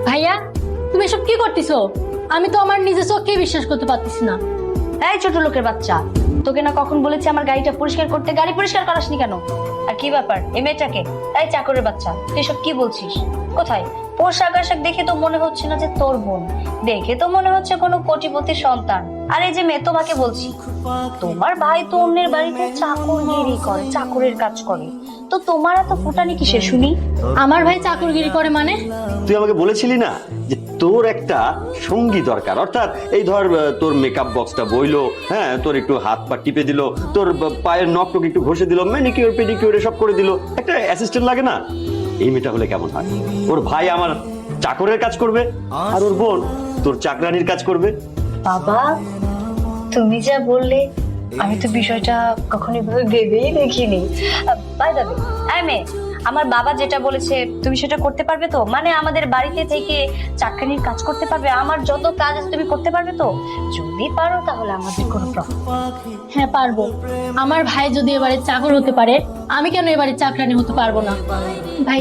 ভাইয়া তুমি এসব কি করতেছো? আমি তো আমার নিজের চোখকে বিশ্বাস করতে পারতেছি না। এই ছোট লোকের বাচ্চা, তোকে না কখন বলেছি আমার গাড়িটা পরিষ্কার করতে? গাড়ি পরিষ্কার করাসনি কেন? আর কি ব্যাপার এই মেয়েটাকে? এই চাকরের বাচ্চা, তুই এসব কি বলছিস? কোথায় পোশাক আশাক দেখে তো মনে হচ্ছে না যে তোর বোন, দেখে তো মনে হচ্ছে কোনো কোটিপতির সন্তান। আর এই যে মেয়ে, তোমাকে বলছি, তোমার ভাই তো অন্যের বাড়িতে চাকরগিরি করে, চাকরের কাজ করে, তো তোমার এত ফুটানি কিসে শুনি? আমার ভাই চাকরগিরি করে মানে? তুই আমাকে বলেছিলি না যে তোর একটা সঙ্গী দরকার, অর্থাৎ এই ধর তোর মেকআপ বক্সটা বইলো, হ্যাঁ, তোর একটু হাত পা টিপে দিল, তোর পায়ের নখ টক একটু ঘষে দিল, ম্যানিকিউর পেডিকিউর সব করে দিল, একটা অ্যাসিস্ট্যান্ট লাগে না? এই মেয়েটা হলে কেমন হয়? ওর ভাই আমার চাকরের কাজ করবে, আর ওর বোন তোর চাকরানির কাজ করবে। বাবা, তুমি যা বললে আমি তো বিষয়টা কখনো ভেবেই দেখিনি। বাই দ্য ওয়ে, এই মেয়ে, আমার বাবা যেটা বলেছে তুমি সেটা করতে পারবে তো? মানে আমাদের বাড়িতে থেকে চাকরানির কাজ করতে পারবে? আমার যত কাজ আছে তুমি করতে পারবে তো? যদি পারো তাহলে আমাদের কোনো প্রবলেম। হ্যাঁ পারবো। আমার ভাই যদি এবারে চাকর হতে পারে, আমি কেন এবারে চাকরানি হতে পারবো না? ভাই